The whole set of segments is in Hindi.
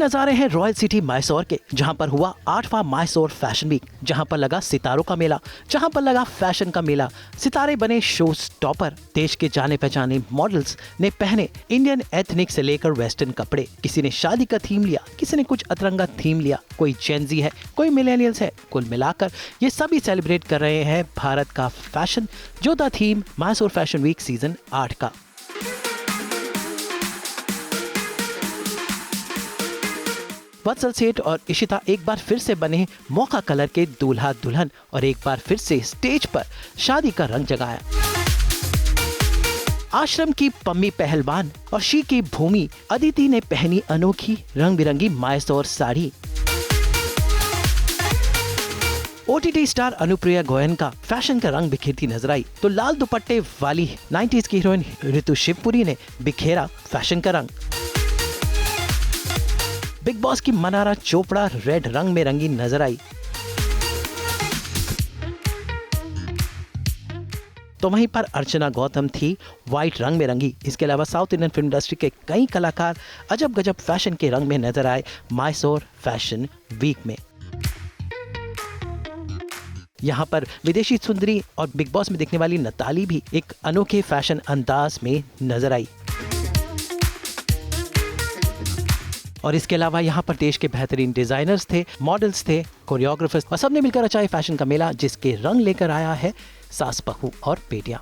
नजारे हैं रॉयल सिटी मैसूर के, जहां पर हुआ 8वां मैसूर फैशन वीक, जहां पर लगा सितारों का मेला, जहां पर लगा फैशन का मेला। सितारे बने शो स्टॉपर। देश के जाने पहचाने मॉडल्स ने पहने इंडियन एथनिक से लेकर वेस्टर्न कपड़े। किसी ने शादी का थीम लिया, किसी ने कुछ अतरंगा थीम लिया, कोई जेनजी है, कोई मिलेनियल्स है। कुल मिलाकर ये सभी सेलिब्रेट कर रहे हैं भारत का फैशन, जो था theme Mysore fashion week season 8 का। वत्सल सेठ और इशिता एक बार फिर से बने मौका कलर के दूल्हा दुल्हन और एक बार फिर से स्टेज पर शादी का रंग जगाया। आश्रम की पम्मी पहलवान और शी की भूमि अदिति ने पहनी अनोखी रंग बिरंगी Mysore sari. OTT star Anupriya Goyan का फैशन का रंग बिखेरती नजर आई, तो लाल दुपट्टे वाली 90s की हीरोइन ऋतु शिवपुरी ने बिखेरा फैशन का रंग। बिग बॉस की मनारा चोपड़ा रेड रंग में रंगी नजर आई। तो वहीं पर अर्चना गौतम थी व्हाइट रंग में रंगी। इसके अलावा साउथ इंडियन फिल्म इंडस्ट्री के कई कलाकार अजब गजब फैशन के रंग में नजर आए मैसूर फैशन वीक में। यहाँ पर विदेशी सुंदरी और बिग बॉस में दिखने वाली नताली भी एक अनोखे फैशन अंदाज में नजर आई। और इसके अलावा यहाँ पर देश के बेहतरीन डिजाइनर्स थे, मॉडल्स थे, कोरियोग्राफर्स, और सबने मिलकर रचाए फैशन का मेला, जिसके रंग लेकर आया है सास बहू और बेटियां।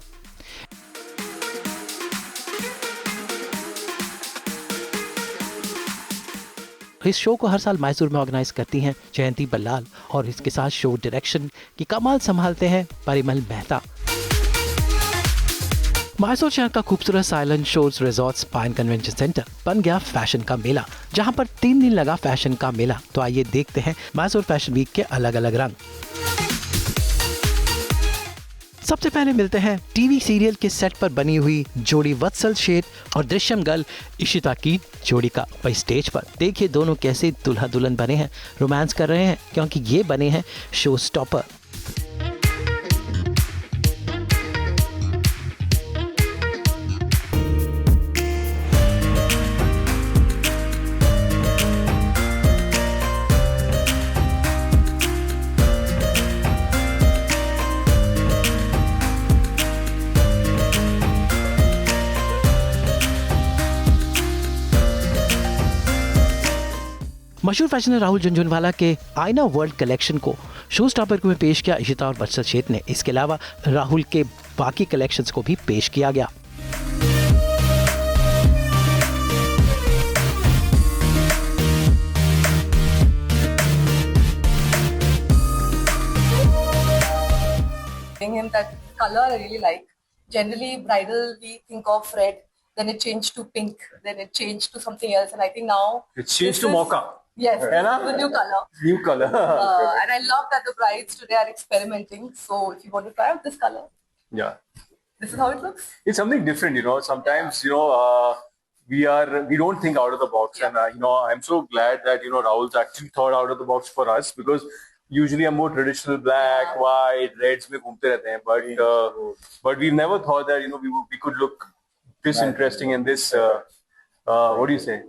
इस शो को हर साल मैसूर में ऑर्गेनाइज करती हैं जयंती बल्लाल, और इसके साथ शो डायरेक्शन की कमाल संभालते हैं परिमल मेहता। मैसूर शहर का खूबसूरत silent shores resort spine convention centre बन गया फैशन का मेला, जहां पर 3 दिन लगा फैशन का मेला। तो आइए देखते हैं मैसूर फैशन वीक के अलग अलग रंग। सबसे पहले मिलते हैं टीवी सीरियल के सेट पर बनी हुई जोड़ी वत्सल शेठ और दृश्यम गर्ल इशिता की जोड़ी का। वही स्टेज पर देखिए दोनों कैसे दुल्हा दुल्हन बने हैं, रोमांस कर रहे हैं, क्योंकि ये बने हैं शो स्टॉपर। मशहूर फैशनर राहुल झुनझुनवाला के आईना वर्ल्ड कलेक्शन को शो स्टॉपर में पेश किया इशिता और वत्सल शेठ ने। इसके अलावा राहुल के बाकी कलेक्शंस को भी पेश किया गया। Him that color I really like. Generally, bridal we think of red, then it changed to pink, then it changed to something else, and I think now it's changed to mocha. Yes, the new color. New color. And I love that the brides today are experimenting. So if you want to try out this color, Yeah, this is how it looks. it's something different. Sometimes we don't think out of the box, and I'm so glad that Rahul's actually thought out of the box for us, because usually I'm more traditional black, white, reds में घूमते रहते हैं, but we never thought that we could look this interesting in this. What do you say?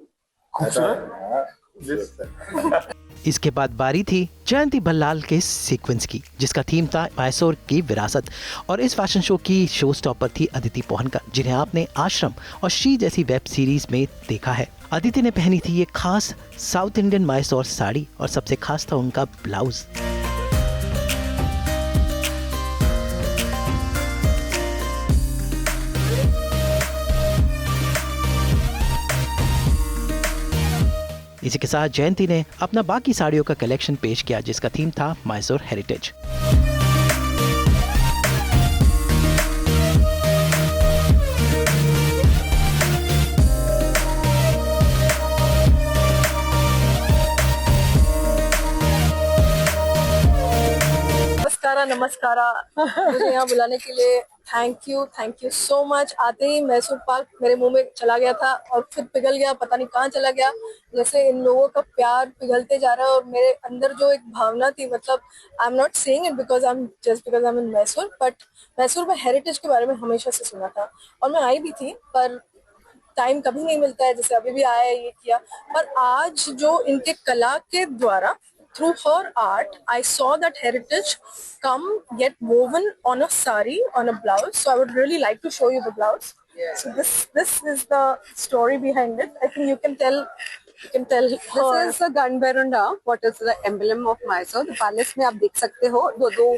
खूबसूरत. इसके बाद बारी थी जयंती बल्लाल के सीक्वेंस की, जिसका थीम था मैसूर की विरासत। और इस फैशन शो की शो स्टॉपर थी अदिति पोहनकर, जिन्हें आपने आश्रम और शी जैसी वेब सीरीज में देखा है। अदिति ने पहनी थी ये खास साउथ इंडियन मैसूर साड़ी, और सबसे खास था उनका ब्लाउज। इसी के साथ जयंती ने अपना बाकी साड़ियों का कलेक्शन पेश किया, जिसका थीम था मैसूर हेरिटेज। नमस्कारा मुझे यहाँ बुलाने के लिए थैंक यू सो मच। आते ही मैसूर पाक मेरे मुंह में चला गया था और खुद पिघल गया, पता नहीं कहाँ चला गया। जैसे इन लोगों का प्यार पिघलते जा रहा है, और मेरे अंदर जो एक भावना थी, मतलब I am not saying it because I am in Mysore, but Mysore में हेरिटेज के बारे में हमेशा से सुना था और मैं आई भी थी, पर टाइम कभी नहीं मिलता है, जैसे अभी भी आया ये किया, पर आज जो इनके कला के द्वारा through her art, I saw that heritage come get woven on a sari, on a blouse. So I would really like to show you the blouse. Yeah. So this is the story behind it. I think you can tell. You can tell her. This is a Ganberunda, what is the emblem of Mysore. The palace में आप देख सकते हो दो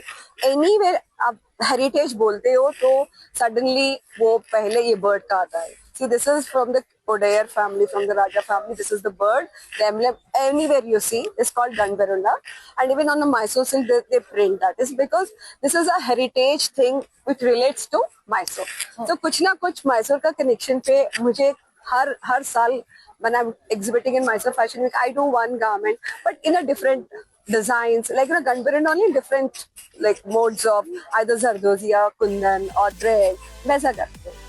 anywhere आप heritage बोलते हो तो suddenly वो पहले ये bird का आता है. See, this is from the Odair family, from the Raja family. This is the bird. The emblem anywhere you see is called Ganberunda, and even on the Mysore silk they print that. Is because this is a heritage thing which relates to Mysore. So कुछ ना कुछ Mysore का connection पे मुझे हर साल when I'm exhibiting in Mysore Fashion Week, I do one garment, but in a different designs, like Ganberunda only different like modes of either Zardozia, Kundan or thread. वैसा करते हैं.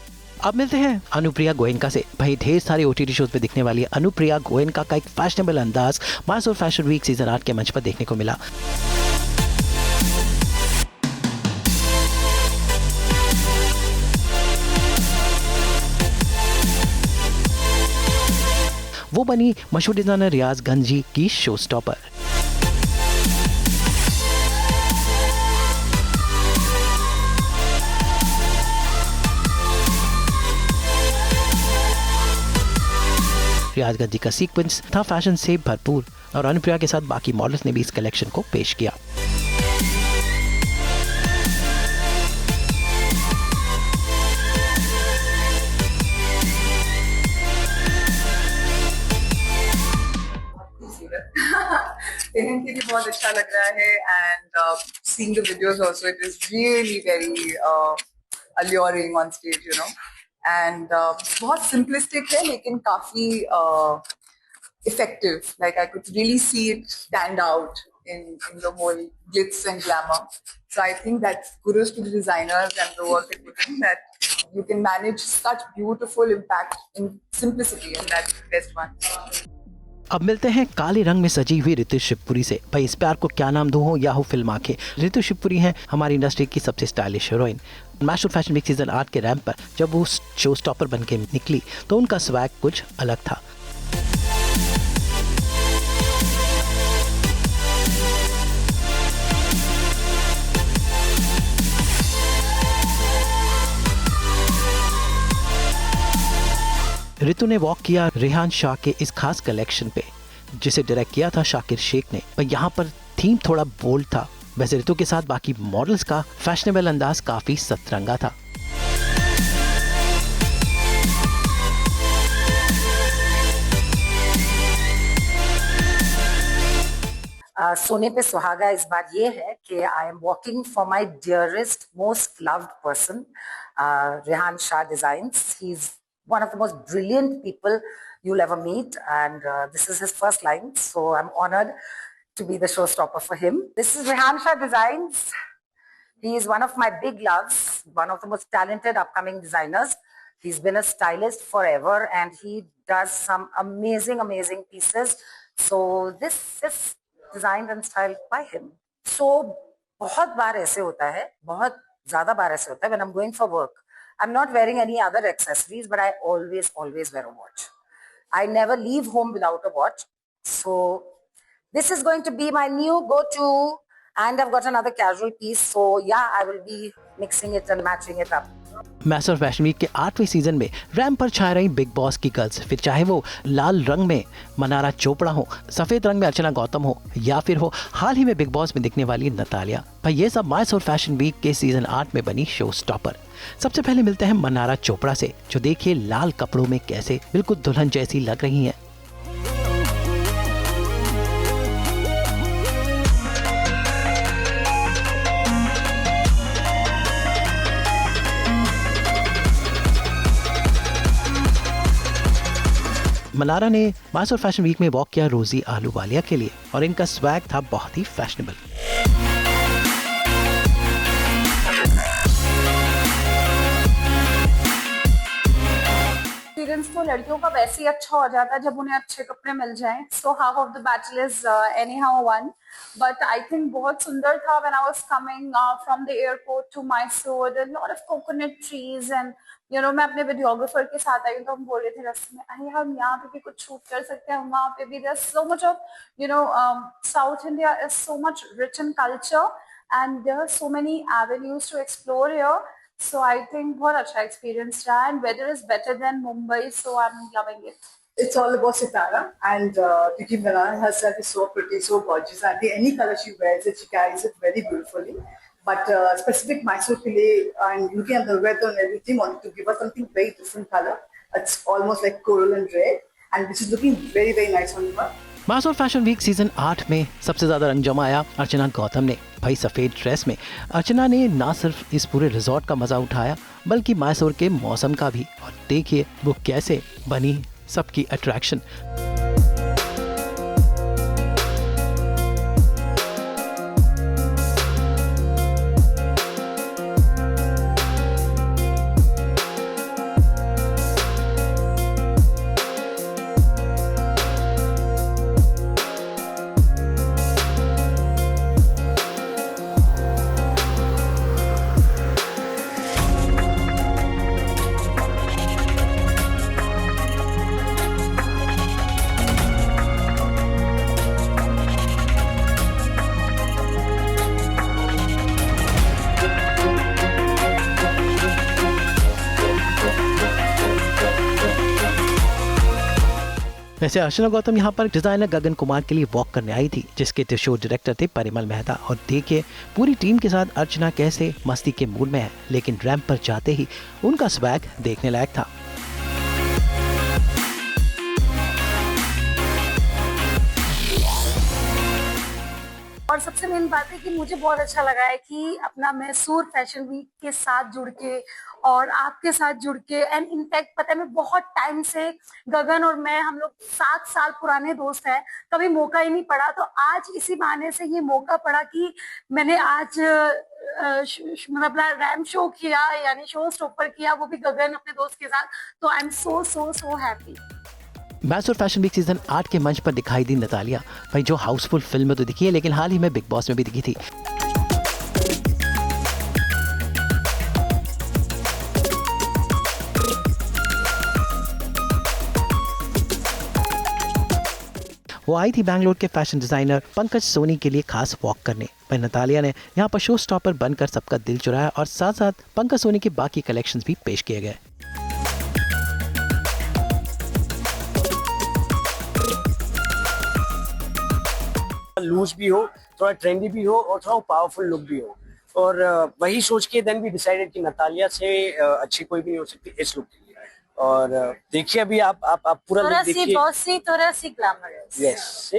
अब मिलते हैं अनुप्रिया गोयनका से। भाई ढेर सारे ओटीटी शोज पे दिखने वाली अनुप्रिया गोयनका का एक फैशनेबल अंदाज मैसूर फैशन वीक सीजन 8 के मंच पर देखने को मिला। वो बनी मशहूर डिजाइनर रियाज गंजी की शो स्टॉपर। रियाज गंजी का सीक्वेंस था फैशन से भरपूर और अनुप्रिया के साथ बाकी मॉडल्स ने भी इस कलेक्शन को पेश किया। पहन के भी बहुत अच्छा लग रहा है and seeing the videos also it is really very alluring on stage, you know, and बहुत simplistic है लेकिन काफी effective. Like I could really see it stand out in the whole glitz and glamour. So I think that's kudos to the designers and the work they put in, that you can manage such beautiful impact in simplicity, and that's the best one. अब मिलते हैं काले रंग में सजी हुई ऋतु शिवपुरी से। भाई इस प्यार को क्या नाम दूं हो या हो फिल्म आंखें, ऋतु शिवपुरी हैं हमारी इंडस्ट्री की सबसे stylish heroine. Mysore fashion week season 8 के रैंप पर जब वो शो स्टॉपर बन के निकली तो उनका स्वैग कुछ अलग था। ऋतु ने वॉक किया रेहान शाह के इस खास कलेक्शन पे जिसे डायरेक्ट किया था शाकिर शेख ने। पर यहाँ पर थीम थोड़ा बोल्ड था। वैसे ऋतु के साथ बाकी मॉडल्स का फैशनेबल अंदाज काफी सतरंगा था। सोने पे सुहागा इस बार ये है कि I am walking for my dearest most loved person Rehan Shah designs. He is one of the most brilliant people you'll ever meet, and this is his first line, so I'm honored to be the showstopper for him. This is Rehan Shah Designs. He is one of my big loves, one of the most talented upcoming designers. He's been a stylist forever and he does some amazing pieces. So this is designed and styled by him. So बहुत बार ऐसे होता है, बहुत ज़्यादा बार ऐसे होता है when I'm going for work. I'm not wearing any other accessories, but I always wear a watch. I never leave home without a watch. So this is going to be my new go-to, and I've got another casual piece. So yeah, I will be mixing it and matching it up. Mysore fashion week के 8वें सीजन में रैंप पर छा रही बिग बॉस की गर्ल्स, फिर चाहे वो लाल रंग में मनारा चोपड़ा हो, सफेद रंग में अर्चना गौतम हो या फिर हो हाल ही में बिग बॉस में दिखने वाली नतालिया। भाई ये सब मैसूर फैशन वीक के सीजन 8 में बनी शो स्टॉपर। सबसे पहले मिलते हैं मनारा चोपड़ा से, जो देखिए लाल कपड़ों में कैसे बिल्कुल दुल्हन जैसी लग रही हैं। मनारा ने मैसूर फैशन वीक में वॉक किया रोजी आलूवालिया के लिए और इनका स्वैग था बहुत ही फैशनेबल। एक्सपीरियंस तो लड़कियों का वैसे ही अच्छा हो जाता है जब उन्हें अच्छे कपड़े मिल जाएं. So half of the battle is anyhow won, but I think बहुत सुंदर था. When I was coming from the airport to Mysore, a lot of coconut trees and मैं अपने वीडियोग्राफर के साथ आई हूँ, तो हम बोल रहे थे रास्ते में, अरे हम यहाँ पे भी कुछ शूट कर सकते हैं, हम वहाँ पे भी। There so much of South India is so much rich in culture and there are so many avenues to explore here. So I think बहुत अच्छा एक्सपीरियंस रहा, and weather is better than Mumbai, so I am loving it. It's all about Sitara, and Tiki Milan herself is so pretty, so gorgeous. I think any color she wears it, she carries it very beautifully. But specific Mysore Kile, and looking at the weather and everything, wanted to give us something very different color. It's almost like coral and red, and this is looking very, very nice on her. Mysore fashion week season 8 में सबसे ज्यादा रंग जमाया अर्चना गौतम ने। भाई सफेद ड्रेस में अर्चना ने ना सिर्फ इस पूरे रिजॉर्ट का मजा उठाया, बल्कि मैसूर के मौसम का भी। और देखिए वो कैसे बनी सबकी अट्रैक्शन। वैसे अर्चना गौतम यहाँ पर डिजाइनर गगन कुमार के लिए वॉक करने आई थी, जिसके शो डायरेक्टर थे परिमल मेहता। और देखिए पूरी टीम के साथ अर्चना कैसे मस्ती के मूड में है, लेकिन रैंप पर जाते ही उनका स्वैग देखने लायक था। और सबसे मेन बात है कि मुझे बहुत अच्छा लगा है कि अपना मैसूर फैशन वीक के साथ जुड़ के और आपके साथ जुड़ के, एंड इनफैक्ट पता है मैं बहुत टाइम से, गगन और मैं हम लोग 7 साल पुराने दोस्त हैं, कभी मौका ही नहीं पड़ा। तो आज इसी बहाने से ये मौका पड़ा कि मैंने आज मतलब अपना रैंप शो किया, यानी शो स्टॉपर किया, वो भी गगन अपने दोस्त के साथ। तो I am so so so happy. Mysore fashion week season 8 के मंच पर दिखाई दी नतालिया। भाई जो हाउसफुल फिल्म में तो दिखी है, लेकिन हाल ही में बिग बॉस में भी दिखी थी। वो आई थी बैंगलोर के फैशन डिजाइनर पंकज सोनी के लिए खास वॉक करने। वहीं नतालिया ने यहाँ पर शो स्टॉपर बनकर सबका दिल चुराया और साथ साथ पंकज सोनी के बाकी कलेक्शंस भी पेश किए गए। लूज भी हो, थोड़ा ट्रेंडी भी हो और थोड़ा पावरफुल लुक भी हो। और वही सोच के देन भी डिसाइडेड कि नतालिया से अच्छी कोई भी नहीं हो सकती इस लुक के लिए। और देखिए अभी आप पूरा लुक देखिए। थोड़ा सी ग्लैमरस। यस,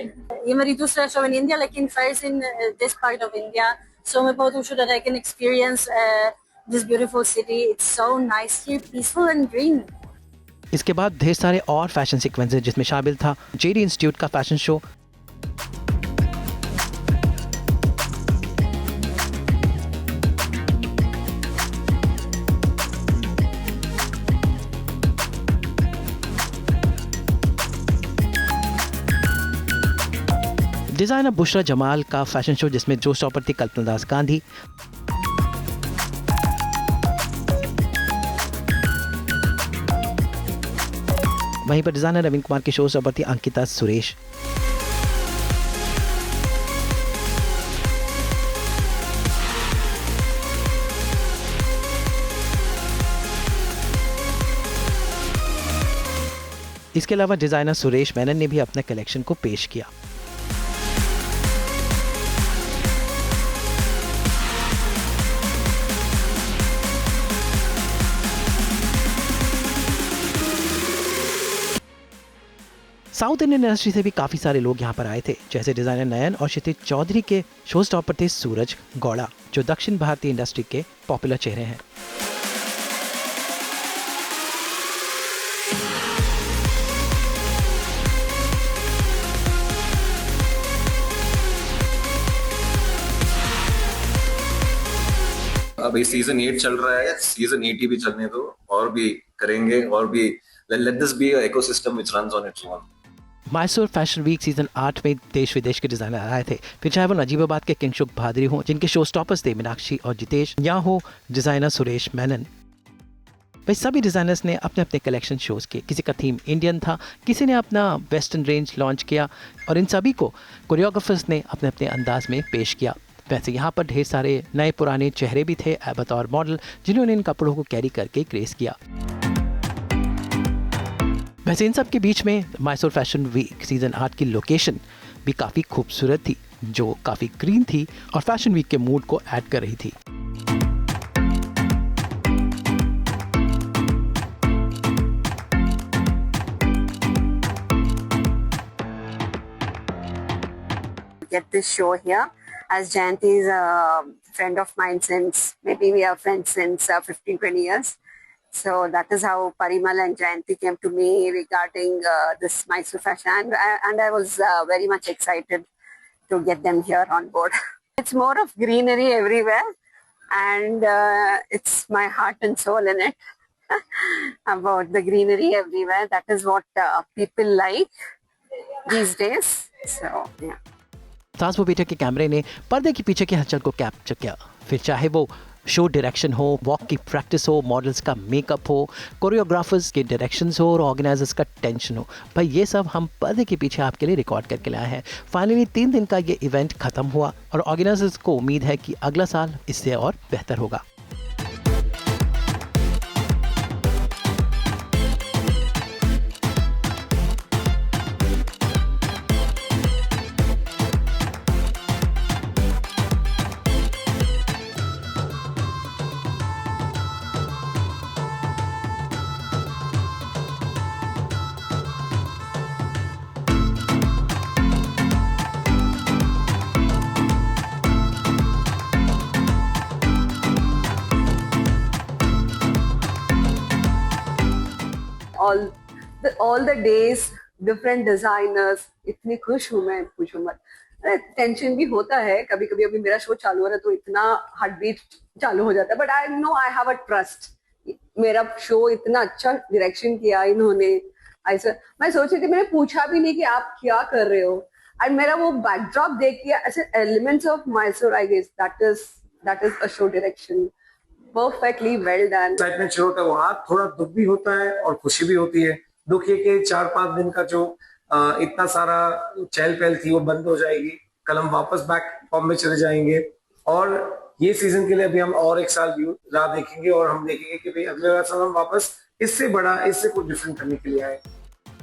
ये मेरी दूसरा शो इन इंडिया, लेकिन first in this part of India, so मैं बहुत खुश हूं that I can experience this beautiful city. It's so nice here, peaceful and green. इसके बाद ढेर सारे और फैशन सीक्वेंसेस, जिसमें शामिल था जेडी इंस्टीट्यूट का fashion show, designer Bushra Jamal का फैशन शो, जिसमें जो स्टॉपर थी कल्पना दास गांधी, वहीं पर डिजाइनर रविंद्र कुमार के शो स्टॉपर थी अंकिता सुरेश। इसके अलावा डिजाइनर सुरेश मेनन ने भी अपने कलेक्शन को पेश किया। साउथ इंडियन इंडस्ट्री से भी काफ़ी सारे लोग यहाँ पर आए थे, जैसे डिज़ाइनर नयन और क्षितिज चौधरी के शो स्टॉपर थे सूरज गौड़ा, जो दक्षिण भारतीय इंडस्ट्री के पॉपुलर चेहरे हैं। अभी सीजन 8 चल रहा है, सीजन 8 भी चलने दो, और भी करेंगे, और भी let this be an ecosystem which runs on its own. Mysore fashion week season 8 में देश विदेश के डिजाइनर आए थे, फिर चाहे वो नजीबाबाद के किंगशुक भादरी हो, जिनके शो स्टॉपर्स थे मीनाक्षी और जितेश, या हो डिजाइनर सुरेश मेनन। भाई सभी डिज़ाइनर्स ने अपने अपने कलेक्शन शोज़ किए, किसी का थीम इंडियन था, किसी ने अपना वेस्टर्न रेंज लॉन्च किया और इन सभी को कोरियोग्राफर्स ने अपने अपने अंदाज में पेश किया। वैसे यहाँ पर ढेर सारे नए पुराने चेहरे भी थे बतौर मॉडल जिन्होंने इन कपड़ों को कैरी करके ग्रेस किया। वैसे इन सब के बीच में मैसूर फैशन वीक सीज़न 8 की लोकेशन भी काफ़ी खूबसूरत थी, जो काफ़ी ग्रीन थी और फैशन वीक के मूड को ऐड कर रही थी। Get this show here, as Jayanti is a friend of mine since, maybe we are friends since 15-20 years. So that is how Parimal and Jayanti came to me regarding this Mysore fashion, and I was very much excited to get them here on board. It's more of greenery everywhere, and it's my heart and soul in it. About the greenery everywhere, that is what people like these days. So yeah. सास वो बेटे के कैमरे ने पर्दे के पीछे की हलचल को कैप्चर किया, फिर चाहे वो शो डायरेक्शन हो, वॉक की प्रैक्टिस हो, मॉडल्स का मेकअप हो, कोरियोग्राफर्स के डायरेक्शंस हो और ऑर्गेनाइजर्स का टेंशन हो। भाई ये सब हम पर्दे के पीछे आपके लिए रिकॉर्ड करके लाए हैं। फाइनली 3 दिन का ये इवेंट खत्म हुआ और ऑर्गेनाइजर्स को उम्मीद है कि अगला साल इससे और बेहतर होगा। all the days, different designers, इतनी खुश हूँ मैं, पूछो मत। टेंशन भी होता है कभी कभी, अभी मेरा शो चालू हो रहा है तो इतना हार्ट बीट चालू हो जाता है, but I know I have a trust. मेरा शो इतना अच्छा डायरेक्शन किया इन्होंने, ऐसा मैं सोच रही थी, मैंने पूछा भी नहीं कि आप क्या कर रहे हो, एंड मेरा वो बैकड्रॉप देख के ऐसे elements of Mysore, I guess that is a show direction, perfectly well done. Excitement शुरू होता है, वहाँ थोड़ा दुख भी होता है और खुशी भी होती है। दुख ये कि 4-5 दिन का जो इतना सारा चहल पहल थी वो बंद हो जाएगी, कल हम वापस बैक फॉर्म में चले जाएंगे और ये सीजन के लिए अभी हम और एक साल भी राह देखेंगे और हम देखेंगे कि भाई अगले साल हम वापस इससे बड़ा, इससे कुछ डिफरेंट करने के लिए आए।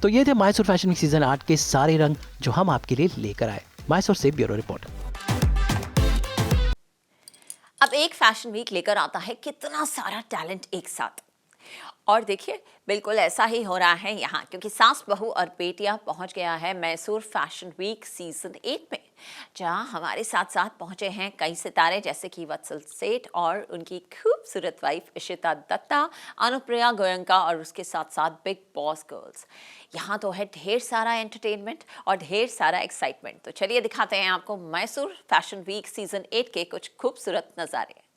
तो ये थे मैसूर फैशन वीक सीजन 8 के सारे रंग जो हम आपके लिए लेकर आए। मैसूर से ब्यूरो रिपोर्ट। अब एक फैशन वीक लेकर आता है कितना सारा टैलेंट एक साथ, और देखिए बिल्कुल ऐसा ही हो रहा है यहाँ, क्योंकि सास बहू और बेटियां पहुंच गया है मैसूर फैशन वीक सीजन 8 में, जहां हमारे साथ साथ पहुंचे हैं कई सितारे जैसे कि वत्सल सेठ और उनकी खूबसूरत वाइफ इशिता दत्ता, अनुप्रिया गोयंका और उसके साथ साथ बिग बॉस गर्ल्स। यहाँ तो है ढेर सारा एंटरटेनमेंट और ढेर सारा एक्साइटमेंट। तो चलिए दिखाते हैं आपको मैसूर फैशन वीक सीजन 8 के कुछ खूबसूरत नज़ारे।